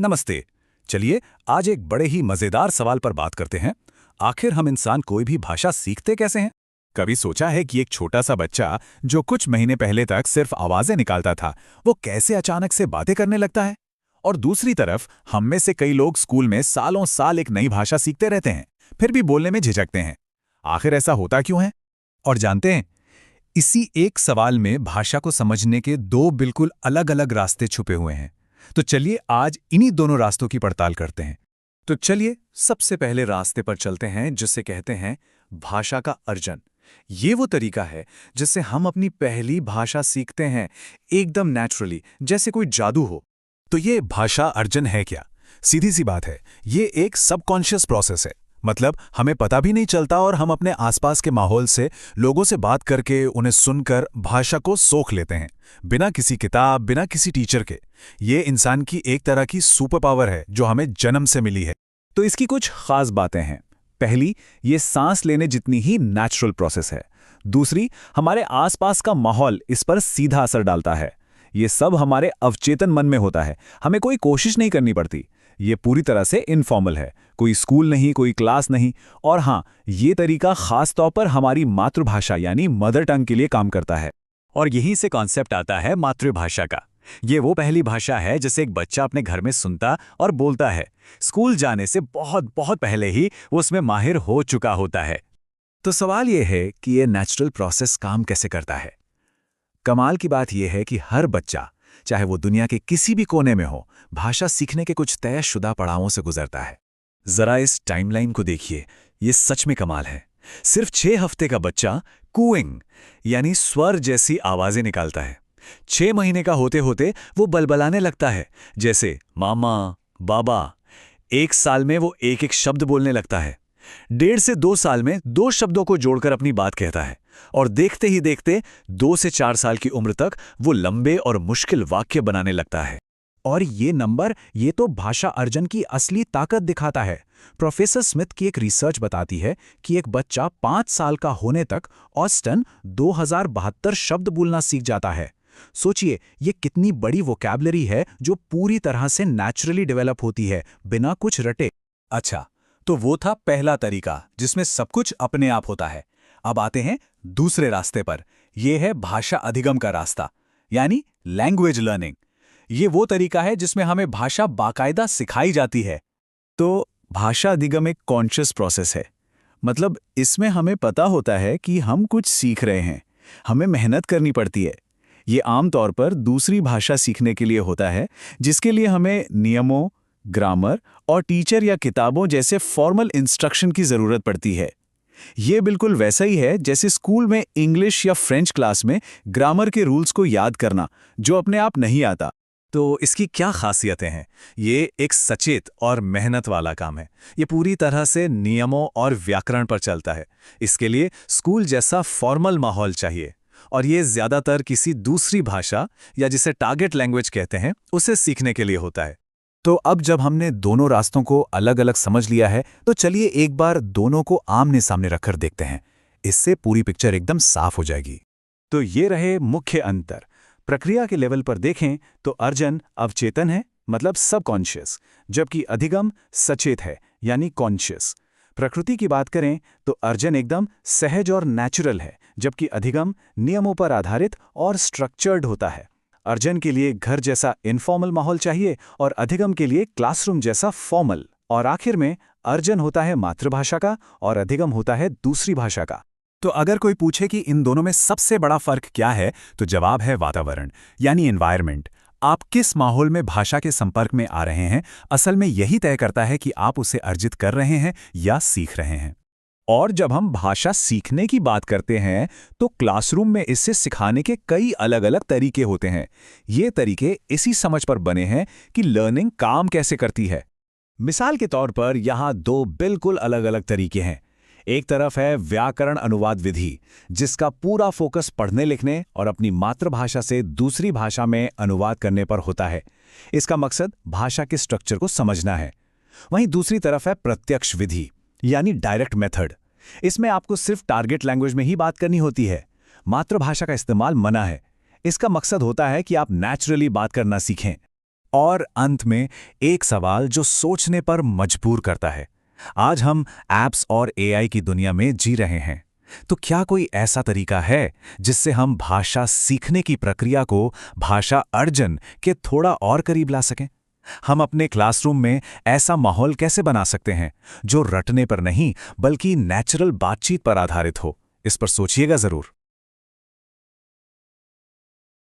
नमस्ते। चलिए आज एक बड़े ही मजेदार सवाल पर बात करते हैं। आखिर हम इंसान कोई भी भाषा सीखते कैसे हैं? कभी सोचा है कि एक छोटा सा बच्चा जो कुछ महीने पहले तक सिर्फ आवाजें निकालता था, वो कैसे अचानक से बातें करने लगता है? और दूसरी तरफ हम में से कई लोग स्कूल में सालों साल एक नई भाषा सीखते रहते हैं, फिर भी बोलने में झिझकते हैं। आखिर ऐसा होता क्यों है? और जानते हैं, इसी एक सवाल में भाषा को समझने के दो बिल्कुल अलग अलग रास्ते छुपे हुए हैं। तो चलिए आज इन्हीं दोनों रास्तों की पड़ताल करते हैं। तो चलिए सबसे पहले रास्ते पर चलते हैं, जिसे कहते हैं भाषा का अर्जन। ये वो तरीका है जिससे हम अपनी पहली भाषा सीखते हैं, एकदम नेचुरली, जैसे कोई जादू हो। तो ये भाषा अर्जन है क्या? सीधी सी बात है, ये एक सबकॉन्शियस प्रोसेस है। मतलब हमें पता भी नहीं चलता और हम अपने आसपास के माहौल से, लोगों से बात करके, उन्हें सुनकर भाषा को सोख लेते हैं, बिना किसी किताब, बिना किसी टीचर के। ये इंसान की एक तरह की सुपर पावर है जो हमें जन्म से मिली है। तो इसकी कुछ खास बातें हैं। पहली, ये सांस लेने जितनी ही नेचुरल प्रोसेस है। दूसरी, हमारे आसपास का माहौल इस पर सीधा असर डालता है। ये सब हमारे अवचेतन मन में होता है, हमें कोई कोशिश नहीं करनी पड़ती। ये पूरी तरह से इनफॉर्मल है, कोई स्कूल नहीं, कोई क्लास नहीं। और हाँ, ये तरीका खास तौर पर हमारी मातृभाषा यानी मदर टंग के लिए काम करता है। और यहीं से कॉन्सेप्ट आता है मातृभाषा का। ये वो पहली भाषा है जिसे एक बच्चा अपने घर में सुनता और बोलता है। स्कूल जाने से बहुत बहुत पहले ही वो उसमें माहिर हो चुका होता है। तो सवाल ये है कि ये नेचुरल प्रोसेस काम कैसे करता है। कमाल की बात यह है कि हर बच्चा, चाहे वो दुनिया के किसी भी कोने में हो, भाषा सीखने के कुछ तयशुदा पड़ावों से गुजरता है। जरा इस टाइमलाइन को देखिए, ये सच में कमाल है। सिर्फ 6 हफ्ते का बच्चा कूइंग यानी स्वर जैसी आवाजें निकालता है। 6 महीने का होते होते वो बलबलाने लगता है, जैसे मामा, बाबा। 1 साल में वो एक एक शब्द बोलने लगता है। 1.5 से 2 साल में 2 शब्दों को जोड़कर अपनी बात कहता है। और देखते ही देखते 2 से 4 साल की उम्र तक वो लंबे और मुश्किल वाक्य बनाने लगता है। और ये नंबर, ये तो भाषा अर्जन की असली ताकत दिखाता है। प्रोफेसर स्मिथ की एक रिसर्च बताती है कि एक बच्चा 5 साल का होने तक औसतन 2072 शब्द बोलना सीख जाता है। सोचिए, ये कितनी बड़ी वोकैबुलरी है जो पूरी तरह से नेचुरली डेवलप होती है, बिना कुछ रटे। अच्छा, तो वो था पहला तरीका जिसमें सब कुछ अपने आप होता है। अब आते हैं दूसरे रास्ते पर। यह है भाषा अधिगम का रास्ता, यानी लैंग्वेज लर्निंग। ये वो तरीका है जिसमें हमें भाषा बाकायदा सिखाई जाती है। तो भाषा अधिगम एक कॉन्शियस प्रोसेस है। मतलब इसमें हमें पता होता है कि हम कुछ सीख रहे हैं, हमें मेहनत करनी पड़ती है। ये आमतौर पर दूसरी भाषा सीखने के लिए होता है, जिसके लिए हमें नियमों, ग्रामर और टीचर या किताबों जैसे फॉर्मल इंस्ट्रक्शन की ज़रूरत पड़ती है। ये बिल्कुल वैसा ही है जैसे स्कूल में इंग्लिश या फ्रेंच क्लास में ग्रामर के रूल्स को याद करना, जो अपने आप नहीं आता। तो इसकी क्या खासियतें हैं? ये एक सचेत और मेहनत वाला काम है। ये पूरी तरह से नियमों और व्याकरण पर चलता है। इसके लिए स्कूल जैसा फॉर्मल माहौल चाहिए, और ये ज़्यादातर किसी दूसरी भाषा या जिसे टारगेट लैंग्वेज कहते हैं, उसे सीखने के लिए होता है। तो अब जब हमने दोनों रास्तों को अलग अलग समझ लिया है, तो चलिए एक बार दोनों को आमने सामने रखकर देखते हैं। इससे पूरी पिक्चर एकदम साफ हो जाएगी। तो ये रहे मुख्य अंतर। प्रक्रिया के लेवल पर देखें तो अर्जन अवचेतन है, मतलब सबकॉन्शियस, जबकि अधिगम सचेत है, यानी कॉन्शियस। प्रकृति की बात करें तो अर्जन एकदम सहज और नेचुरल है, जबकि अधिगम नियमों पर आधारित और स्ट्रक्चर्ड होता है। अर्जन के लिए घर जैसा इनफॉर्मल माहौल चाहिए और अधिगम के लिए क्लासरूम जैसा फॉर्मल। और आखिर में अर्जन होता है मातृभाषा का और अधिगम होता है दूसरी भाषा का। तो अगर कोई पूछे कि इन दोनों में सबसे बड़ा फर्क क्या है, तो जवाब है वातावरण, यानी एनवायरनमेंट। आप किस माहौल में भाषा के संपर्क में आ रहे हैं, असल में यही तय करता है कि आप उसे अर्जित कर रहे हैं या सीख रहे हैं। और जब हम भाषा सीखने की बात करते हैं, तो क्लासरूम में इसे सिखाने के कई अलग अलग तरीके होते हैं। ये तरीके इसी समझ पर बने हैं कि लर्निंग काम कैसे करती है। मिसाल के तौर पर यहाँ 2 बिल्कुल अलग अलग तरीके हैं। एक तरफ है व्याकरण अनुवाद विधि, जिसका पूरा फोकस पढ़ने लिखने और अपनी मातृभाषा से दूसरी भाषा में अनुवाद करने पर होता है। इसका मकसद भाषा के स्ट्रक्चर को समझना है। वहीं दूसरी तरफ है प्रत्यक्ष विधि, यानी डायरेक्ट मेथड। इसमें आपको सिर्फ टारगेट लैंग्वेज में ही बात करनी होती है। मातृभाषा का इस्तेमाल मना है। इसका मकसद होता है कि आप नेचुरली बात करना सीखें। और अंत में एक सवाल जो सोचने पर मजबूर करता है। आज हम ऐप्स और एआई की दुनिया में जी रहे हैं, तो क्या कोई ऐसा तरीका है जिससे हम भाषा सीखने की प्रक्रिया को भाषा अर्जन के थोड़ा और करीब ला सकें? हम अपने क्लासरूम में ऐसा माहौल कैसे बना सकते हैं जो रटने पर नहीं बल्कि नेचुरल बातचीत पर आधारित हो? इस पर सोचिएगा जरूर।